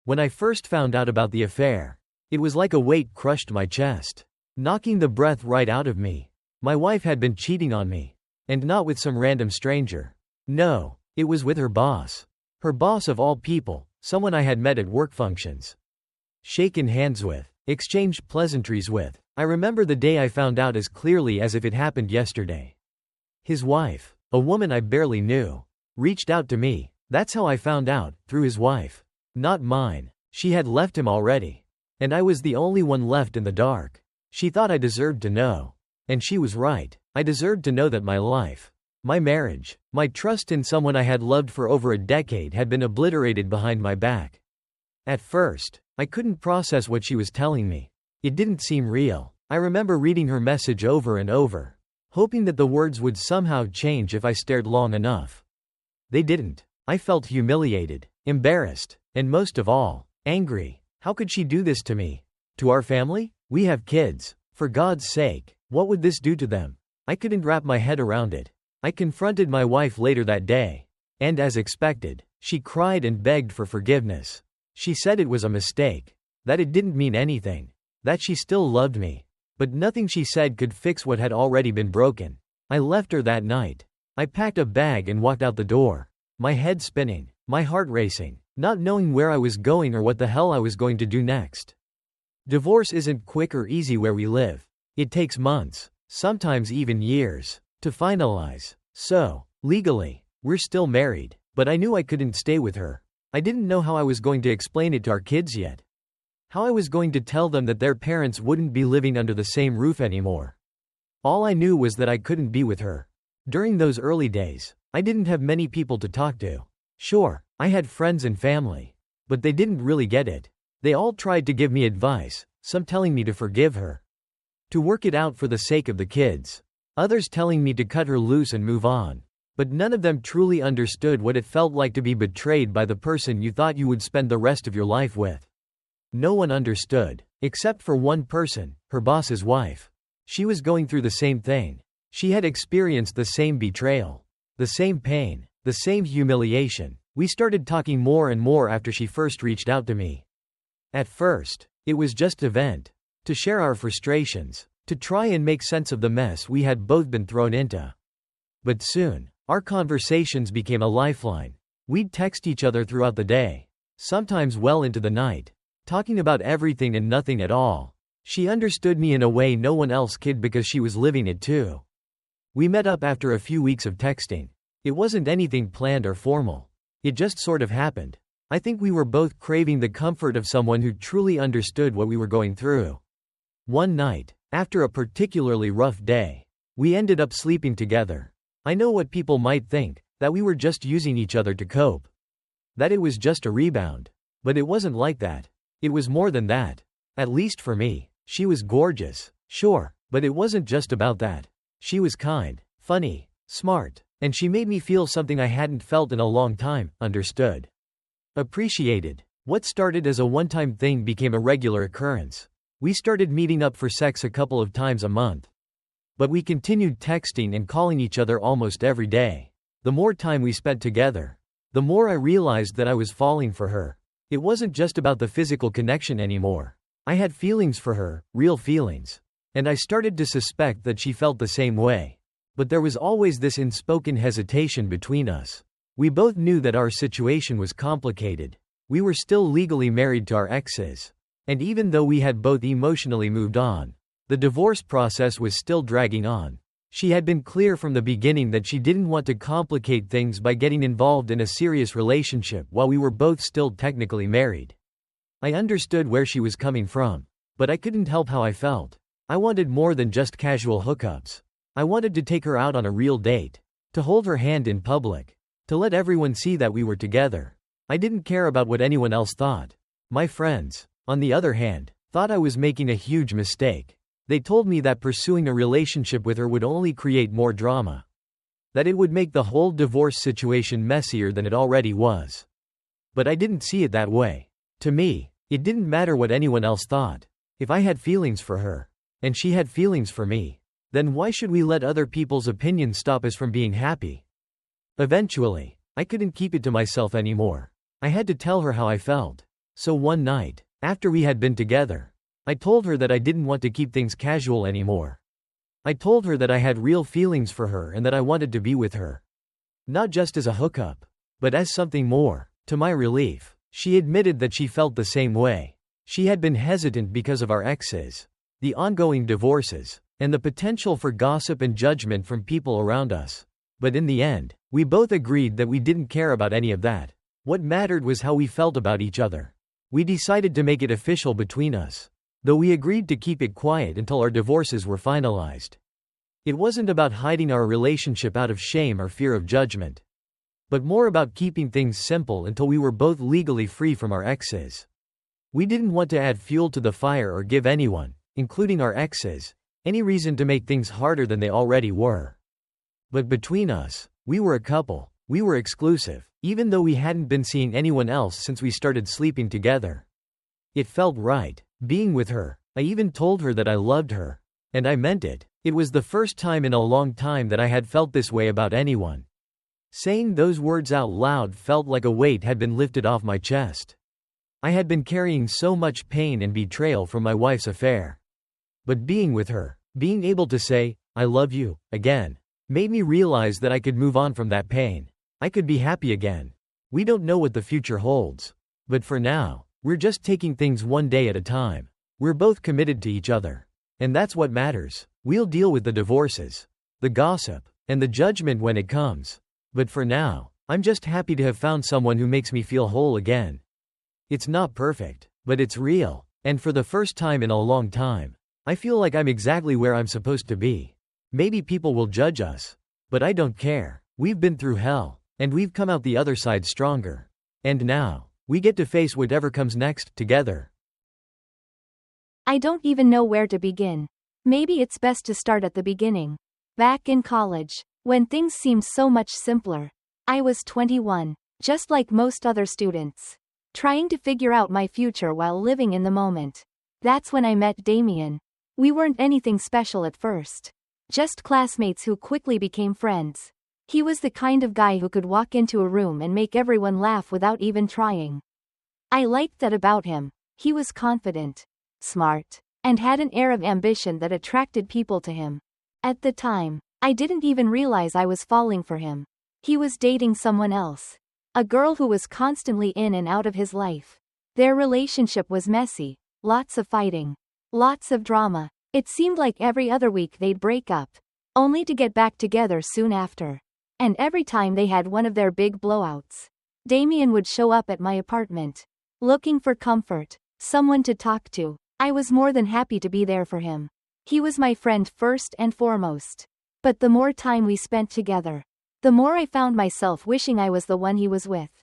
When I first found out about the affair, it was like a weight crushed my chest, knocking the breath right out of me. My wife had been cheating on me. And not with some random stranger. No, it was with her boss. Her boss of all people, someone I had met at work functions. Shaken hands with, exchanged pleasantries with. I remember the day I found out as clearly as if it happened yesterday. His wife, a woman I barely knew, reached out to me. That's how I found out, through his wife. Not mine. She had left him already. And I was the only one left in the dark. She thought I deserved to know. And she was right. I deserved to know that my life, my marriage, my trust in someone I had loved for over a decade had been obliterated behind my back. At first, I couldn't process what she was telling me. It didn't seem real. I remember reading her message over and over, hoping that the words would somehow change if I stared long enough. They didn't. I felt humiliated, embarrassed, and most of all, angry. How could she do this to me? To our family? We have kids. For God's sake, what would this do to them? I couldn't wrap my head around it. I confronted my wife later that day. And as expected, she cried and begged for forgiveness. She said it was a mistake. That it didn't mean anything. That she still loved me. But nothing she said could fix what had already been broken. I left her that night. I packed a bag and walked out the door. My head spinning, my heart racing, not knowing where I was going or what the hell I was going to do next. Divorce isn't quick or easy where we live. It takes months, sometimes even years, to finalize. So, legally, we're still married, but I knew I couldn't stay with her. I didn't know how I was going to explain it to our kids yet. How I was going to tell them that their parents wouldn't be living under the same roof anymore. All I knew was that I couldn't be with her. During those early days, I didn't have many people to talk to. Sure, I had friends and family, but they didn't really get it. They all tried to give me advice, some telling me to forgive her, to work it out for the sake of the kids, others telling me to cut her loose and move on. But none of them truly understood what it felt like to be betrayed by the person you thought you would spend the rest of your life with. No one understood, except for one person, her boss's wife. She was going through the same thing. She had experienced the same betrayal, the same pain, the same humiliation. We started talking more and more after she first reached out to me. At first, it was just a vent, to share our frustrations, to try and make sense of the mess we had both been thrown into. But soon, our conversations became a lifeline. We'd text each other throughout the day, sometimes well into the night, talking about everything and nothing at all. She understood me in a way no one else could because she was living it too. We met up after a few weeks of texting. It wasn't anything planned or formal. It just sort of happened. I think we were both craving the comfort of someone who truly understood what we were going through. One night, after a particularly rough day, we ended up sleeping together. I know what people might think, that we were just using each other to cope. That it was just a rebound. But it wasn't like that. It was more than that. At least for me. She was gorgeous, sure, but it wasn't just about that. She was kind, funny, smart, and she made me feel something I hadn't felt in a long time, understood, appreciated. What started as a one-time thing became a regular occurrence. We started meeting up for sex a couple of times a month. But we continued texting and calling each other almost every day. The more time we spent together, the more I realized that I was falling for her. It wasn't just about the physical connection anymore. I had feelings for her, real feelings. And I started to suspect that she felt the same way. But there was always this unspoken hesitation between us. We both knew that our situation was complicated. We were still legally married to our exes. And even though we had both emotionally moved on, the divorce process was still dragging on. She had been clear from the beginning that she didn't want to complicate things by getting involved in a serious relationship while we were both still technically married. I understood where she was coming from, but I couldn't help how I felt. I wanted more than just casual hookups. I wanted to take her out on a real date, to hold her hand in public, to let everyone see that we were together. I didn't care about what anyone else thought. My friends, on the other hand, thought I was making a huge mistake. They told me that pursuing a relationship with her would only create more drama, that it would make the whole divorce situation messier than it already was. But I didn't see it that way. To me, it didn't matter what anyone else thought. If I had feelings for her, and she had feelings for me, then why should we let other people's opinions stop us from being happy? Eventually, I couldn't keep it to myself anymore. I had to tell her how I felt. So one night, after we had been together, I told her that I didn't want to keep things casual anymore. I told her that I had real feelings for her and that I wanted to be with her. Not just as a hookup, but as something more. To my relief, she admitted that she felt the same way. She had been hesitant because of our exes, the ongoing divorces, and the potential for gossip and judgment from people around us. But in the end, we both agreed that we didn't care about any of that. What mattered was how we felt about each other. We decided to make it official between us, though we agreed to keep it quiet until our divorces were finalized. It wasn't about hiding our relationship out of shame or fear of judgment, but more about keeping things simple until we were both legally free from our exes. We didn't want to add fuel to the fire or give anyone, including our exes, any reason to make things harder than they already were. But between us, we were a couple. We were exclusive, even though we hadn't been seeing anyone else since we started sleeping together. It felt right, being with her. I even told her that I loved her. And I meant it. It was the first time in a long time that I had felt this way about anyone. Saying those words out loud felt like a weight had been lifted off my chest. I had been carrying so much pain and betrayal from my wife's affair. But being with her, being able to say, "I love you," again, made me realize that I could move on from that pain. I could be happy again. We don't know what the future holds. But for now, we're just taking things one day at a time. We're both committed to each other. And that's what matters. We'll deal with the divorces, the gossip, and the judgment when it comes. But for now, I'm just happy to have found someone who makes me feel whole again. It's not perfect, but it's real. And for the first time in a long time, I feel like I'm exactly where I'm supposed to be. Maybe people will judge us, but I don't care. We've been through hell, and we've come out the other side stronger. And now, we get to face whatever comes next, together. I don't even know where to begin. Maybe it's best to start at the beginning. Back in college, when things seemed so much simpler. I was 21, just like most other students, trying to figure out my future while living in the moment. That's when I met Damien. We weren't anything special at first. Just classmates who quickly became friends. He was the kind of guy who could walk into a room and make everyone laugh without even trying. I liked that about him. He was confident, smart, and had an air of ambition that attracted people to him. At the time, I didn't even realize I was falling for him. He was dating someone else. A girl who was constantly in and out of his life. Their relationship was messy, lots of fighting, lots of drama. It seemed like every other week they'd break up, only to get back together soon after. And every time they had one of their big blowouts, Damien would show up at my apartment, looking for comfort, someone to talk to. I was more than happy to be there for him. He was my friend first and foremost. But the more time we spent together, the more I found myself wishing I was the one he was with.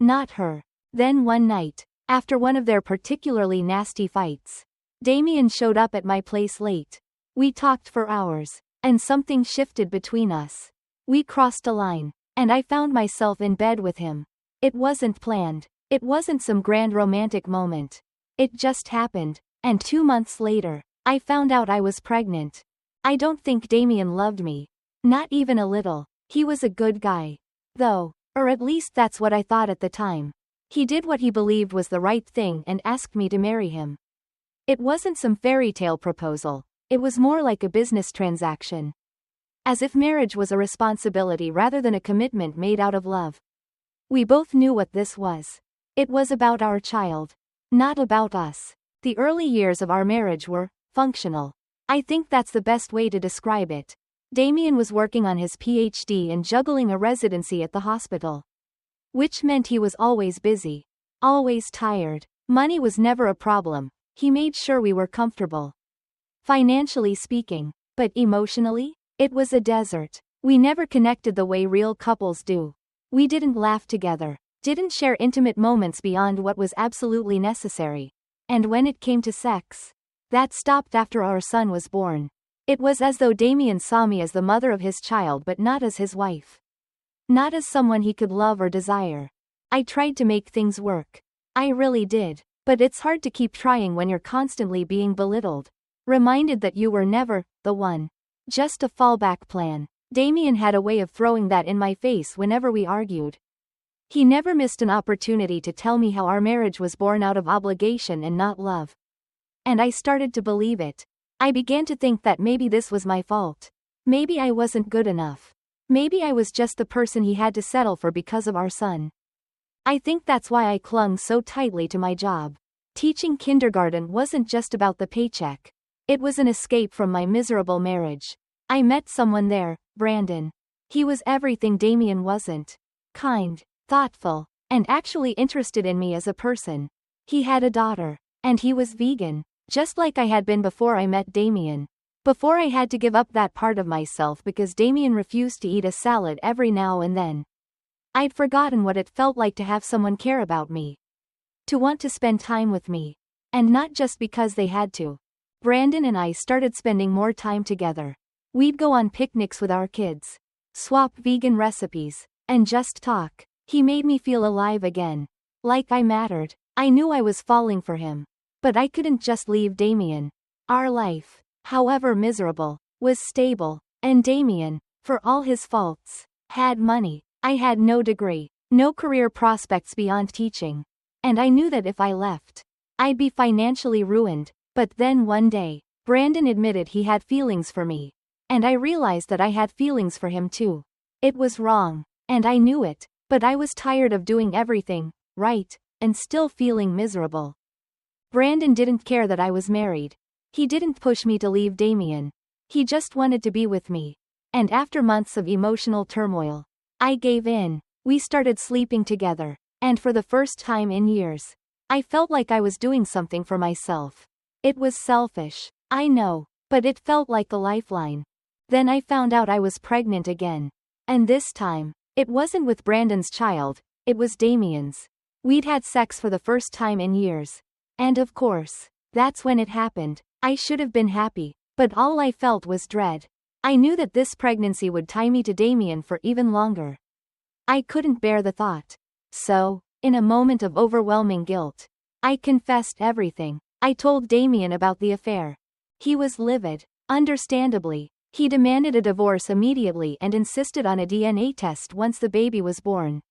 Not her. Then one night, after one of their particularly nasty fights, Damien showed up at my place late. We talked for hours, and something shifted between us. We crossed a line, and I found myself in bed with him. It wasn't planned. It wasn't some grand romantic moment. It just happened, and 2 months later, I found out I was pregnant. I don't think Damien loved me. Not even a little. He was a good guy, though, or at least that's what I thought at the time. He did what he believed was the right thing and asked me to marry him. It wasn't some fairy tale proposal. It was more like a business transaction. As if marriage was a responsibility rather than a commitment made out of love. We both knew what this was. It was about our child, not about us. The early years of our marriage were functional. I think that's the best way to describe it. Damien was working on his PhD and juggling a residency at the hospital. Which meant he was always busy. Always tired. Money was never a problem. He made sure we were comfortable. Financially speaking. But emotionally? It was a desert. We never connected the way real couples do. We didn't laugh together. Didn't share intimate moments beyond what was absolutely necessary. And when it came to sex, that stopped after our son was born. It was as though Damien saw me as the mother of his child but not as his wife. Not as someone he could love or desire. I tried to make things work. I really did. But it's hard to keep trying when you're constantly being belittled. Reminded that you were never the one. Just a fallback plan. Damien had a way of throwing that in my face whenever we argued. He never missed an opportunity to tell me how our marriage was born out of obligation and not love. And I started to believe it. I began to think that maybe this was my fault. Maybe I wasn't good enough. Maybe I was just the person he had to settle for because of our son. I think that's why I clung so tightly to my job. Teaching kindergarten wasn't just about the paycheck. It was an escape from my miserable marriage. I met someone there, Brandon. He was everything Damien wasn't. Kind, thoughtful, and actually interested in me as a person. He had a daughter, and he was vegan, just like I had been before I met Damien. Before I had to give up that part of myself because Damien refused to eat a salad every now and then. I'd forgotten what it felt like to have someone care about me. To want to spend time with me. And not just because they had to. Brandon and I started spending more time together. We'd go on picnics with our kids, swap vegan recipes, and just talk. He made me feel alive again. Like I mattered. I knew I was falling for him. But I couldn't just leave Damien. Our life, however miserable, was stable, and Damien, for all his faults, had money. I had no degree, no career prospects beyond teaching. And I knew that if I left, I'd be financially ruined. But then one day, Brandon admitted he had feelings for me. And I realized that I had feelings for him too. It was wrong, and I knew it, but I was tired of doing everything right, and still feeling miserable. Brandon didn't care that I was married. He didn't push me to leave Damien. He just wanted to be with me. And after months of emotional turmoil, I gave in. We started sleeping together, and for the first time in years, I felt like I was doing something for myself. It was selfish, I know, but it felt like a lifeline. Then I found out I was pregnant again. And this time, it wasn't with Brandon's child, it was Damien's. We'd had sex for the first time in years. And of course, that's when it happened. I should have been happy, but all I felt was dread. I knew that this pregnancy would tie me to Damien for even longer. I couldn't bear the thought. So, in a moment of overwhelming guilt, I confessed everything. I told Damien about the affair. He was livid. Understandably, he demanded a divorce immediately and insisted on a DNA test once the baby was born.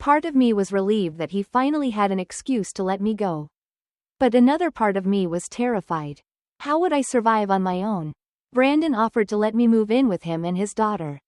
Part of me was relieved that he finally had an excuse to let me go. But another part of me was terrified. How would I survive on my own? Brandon offered to let me move in with him and his daughter.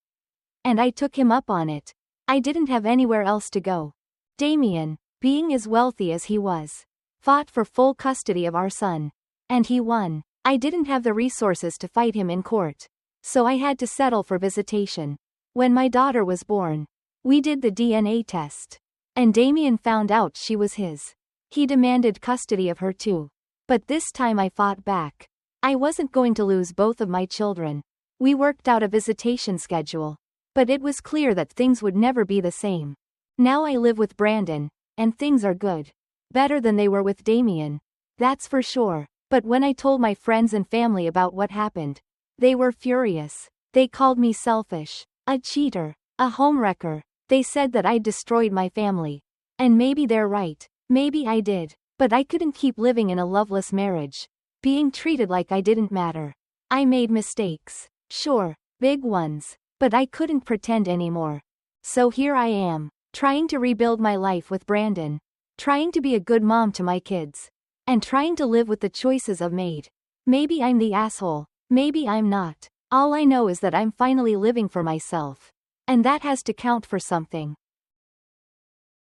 And I took him up on it. I didn't have anywhere else to go. Damien, being as wealthy as he was, fought for full custody of our son. And he won. I didn't have the resources to fight him in court. So I had to settle for visitation. When my daughter was born, we did the DNA test. And Damien found out she was his. He demanded custody of her too. But this time I fought back. I wasn't going to lose both of my children. We worked out a visitation schedule. But it was clear that things would never be the same. Now I live with Brandon, and things are good. Better than they were with Damien. That's for sure. But when I told my friends and family about what happened, they were furious. They called me selfish, a cheater, a homewrecker. They said that I'd destroyed my family. And maybe they're right. Maybe I did. But I couldn't keep living in a loveless marriage, being treated like I didn't matter. I made mistakes. Sure, big ones. But I couldn't pretend anymore. So here I am, trying to rebuild my life with Brandon. Trying to be a good mom to my kids. And trying to live with the choices I've made. Maybe I'm the asshole. Maybe I'm not. All I know is that I'm finally living for myself. And that has to count for something.